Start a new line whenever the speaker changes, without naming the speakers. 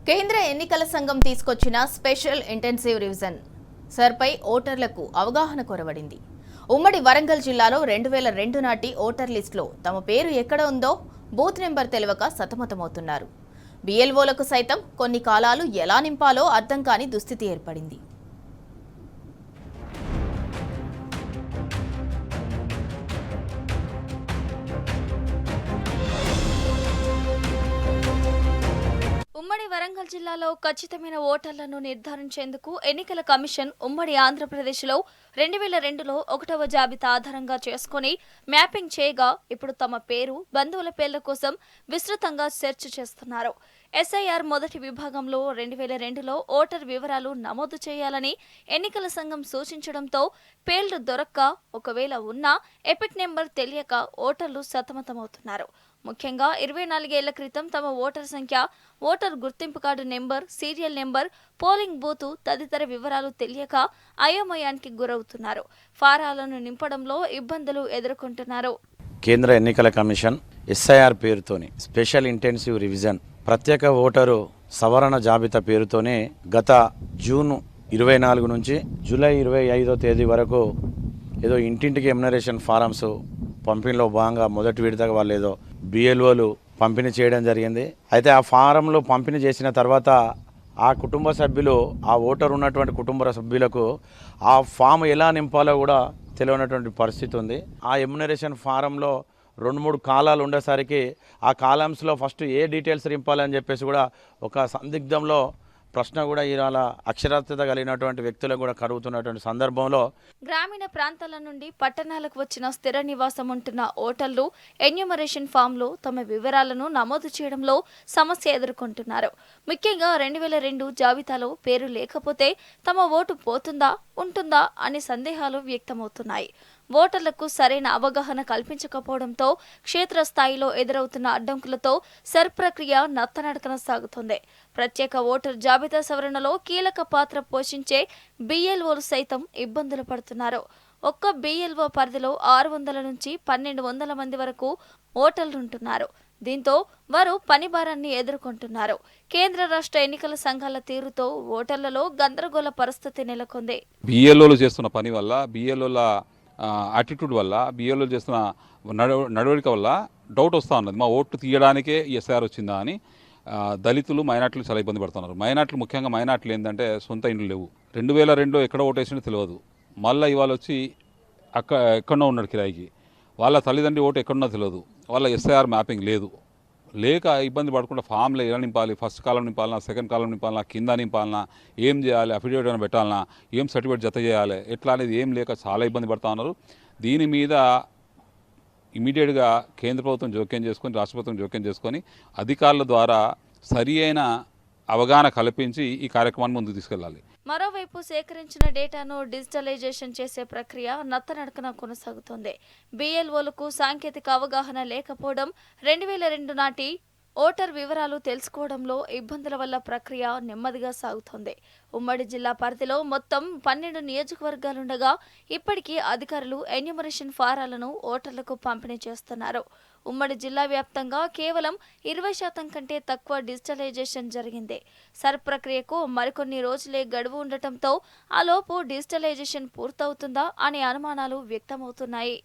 కేంద్ర ఎన్నికల సంఘం తీసుకొచ్చిన స్పెషల్ ఇంటెన్సివ్ రివిజన్ సర్పై ఓటర్లకు అవగాహన కొరవడింది. ఉమ్మడి వరంగల్ జిల్లాలో 2002 నాటి ఓటర్ లిస్టులో తమ పేరు ఎక్కడ ఉందో బూత్ నెంబర్ తెలియక సతమతమవుతున్నారు. బిఎల్ఓలకు సైతం కొన్ని కాలాలు ఎలా నింపాలో అర్థం కాని దుస్థితి ఏర్పడింది.
ఉమ్మడి వరంగల్ జిల్లాలో ఖచ్చితమైన ఓటర్లను నిర్ధారించేందుకు ఎన్నికల కమిషన్ ఉమ్మడి ఆంధ్రప్రదేశ్లో 2002లో 1వ జాబితా ఆధారంగా చేసుకుని మ్యాపింగ్ చేయగా ఇప్పుడు తమ పేరు, బంధువుల పేర్ల కోసం విస్తృతంగా సెర్చ్ చేస్తున్నారు. ఎస్ఐఆర్ మొదటి విభాగంలో 2002లో ఓటర్ వివరాలు నమోదు చేయాలని ఎన్నికల సంఘం సూచించడంతో పేర్లు దొరక్క, ఒకవేళ ఉన్నా ఎపిక్ నెంబర్ తెలియక ఓటర్లు సతమతమవుతున్నారు. ముఖ్యంగా 24 ఏళ్ల క్రితం తమ ఓటర్ సంఖ్య, ఓటర్ గుర్తింపు card number, serial number, polling booth తదితర వివరాలు తెలియక అయోమయానికి గురవుతున్నారు. ఫారాలను నింపడంలో ఇబ్బందులు ఎదుర్కొంటున్నారు.
కేంద్ర ఎన్నికల కమిషన్ ఎస్ఐఆర్ పేరుతోని స్పెషల్ ఇంటెన్సివ్ రివిజన్ ప్రత్యేక ఓటరు సవరణ జాబితా పేరుతోనే గత జూన్ 24 నుంచి జూలై 25వ తేదీ వరకు ఏదో ఇంటింటికి ఎమ్యునరేషన్ ఫారమ్స్ పంపిణీలో భాగంగా మొదటి విడతగా వాళ్ళు ఏదో బిఎల్ఓలు పంపిణీ చేయడం జరిగింది. అయితే ఆ ఫారంలో పంపిణీ చేసిన తర్వాత ఆ కుటుంబ సభ్యులు, ఆ ఓటర్ ఉన్నటువంటి కుటుంబ సభ్యులకు ఆ ఫామ్ ఎలా నింపాలో కూడా తెలియనటువంటి పరిస్థితి ఉంది. ఆ ఎమ్యునరేషన్ ఫారంలో 2-3 కాలాలు ఉండేసరికి ఆ కాలమ్స్లో ఫస్ట్ ఏ డీటెయిల్స్ నింపాలని చెప్పేసి కూడా ఒక సందిగ్ధంలో ప్రశ్న కూడా ఇవాళ అక్షరాస్యత కలిగినటువంటి వ్యక్తులకు కూడా కలుగుతున్నటువంటి సందర్భంలో
గ్రామీణ ప్రాంతాల నుండి పట్టణాలకు వచ్చిన స్థిర నివాసం ఉంటున్న ఓటర్లు ఎన్యూమరేషన్ ఫామ్లో తమ వివరాలను నమోదు చేయడంలో సమస్య ఎదుర్కొంటున్నారు. ముఖ్యంగా 2002 జాబితాలో పేరు లేకపోతే తమ ఓటు పోతుందా, ఉంటుందా అనే సందేహాలు వ్యక్తమవుతున్నాయి. ఓటర్లకు సరైన అవగాహన కల్పించకపోవడంతో క్షేత్రస్థాయిలో ఎదురవుతున్న అడ్డంకులతో సర్ ప్రక్రియ నత్తనడకన సాగుతోంది. ప్రత్యేక ఓటర్ జాబితా సవరణలో కీలక పాత్ర పోషించే బిఎల్ఓలు సైతం ఇబ్బందులు పడుతున్నారు. ఒక్క బిఎల్ఓ పరిధిలో 600 నుంచి 1200 మంది వరకు ఓటర్లుంటున్నారు. దీంతో వారు పని భారాన్ని ఎదుర్కొంటున్నారు. కేంద్ర రాష్ట్ర ఎన్నికల సంఘాల తీరుతో ఓటర్లలో గందరగోళ పరిస్థితి నెలకొంది.
బిఎల్ఓలు చేస్తున్న పని వల్ల, బిఎల్ఓల యాటిట్యూడ్ వల్ల, బిఎల్ఓలు చేస్తున్న నడవడిక వల్ల డౌట్ వస్తూ ఉన్నది. మా ఓటు తీయడానికే ఎస్ఐఆర్ వచ్చిందా అని దళితులు, మైనార్టీలు చాలా ఇబ్బంది పడుతున్నారు. మైనార్టీలు, ముఖ్యంగా మైనార్టీలు ఏంటంటే సొంత ఇండ్లు లేవు. 2002 ఎక్కడ ఓటేసిందో తెలియదు. మళ్ళీ ఇవాళ వచ్చి ఎక్కడో ఉన్నాడు కిరాయికి. వాళ్ళ తల్లిదండ్రి ఓటు ఎక్కడున్నా తెలియదు. వాళ్ళ ఎస్ఐఆర్ మ్యాపింగ్ లేదు. లేక ఇబ్బంది పడకుండా ఫామ్లో ఎలా నింపాలి, ఫస్ట్ కాలం నింపాలన్నా, సెకండ్ కాలం నింపాలన్నా, కింద నింపాలన్నా, ఏం చేయాలి, అఫిడవిట్ ఏమైనా పెట్టాలన్నా, ఏం సర్టిఫికేట్ జత చేయాలి, ఎట్లా అనేది ఏం లేక చాలా ఇబ్బంది పడుతూ ఉన్నారు. దీని మీద ఇమీడియట్గా కేంద్ర ప్రభుత్వం జోక్యం చేసుకొని, రాష్ట్ర ప్రభుత్వం జోక్యం చేసుకొని అధికారుల ద్వారా సరి అయిన అవగాహన కల్పించి ఈ కార్యక్రమాన్ని ముందుకు తీసుకెళ్లాలి.
మరోవైపు సేకరించిన డేటాను డిజిటలైజేషన్ చేసే ప్రక్రియ నత్తనడకన కొనసాగుతోంది. బిఎల్ఓలకు సాంకేతిక అవగాహన లేకపోవడం, 2002 నాటి ఓటర్ వివరాలు తెలుసుకోవడంలో ఇబ్బందుల వల్ల ప్రక్రియ నెమ్మదిగా సాగుతోంది. ఉమ్మడి జిల్లా పరిధిలో మొత్తం 12 నియోజకవర్గాలుండగా ఇప్పటికీ అధికారులు ఎన్యూమరేషన్ ఫారాలను ఓటర్లకు పంపిణీ చేస్తున్నారు. ఉమ్మడి జిల్లా వ్యాప్తంగా కేవలం 20% కంటే తక్కువ డిజిటలైజేషన్ జరిగింది. సర్ ప్రక్రియకు మరికొన్ని రోజులే గడువు ఉండటంతో ఆలోపు డిజిటలైజేషన్ పూర్తవుతుందా అనే అనుమానాలు వ్యక్తమవుతున్నాయి.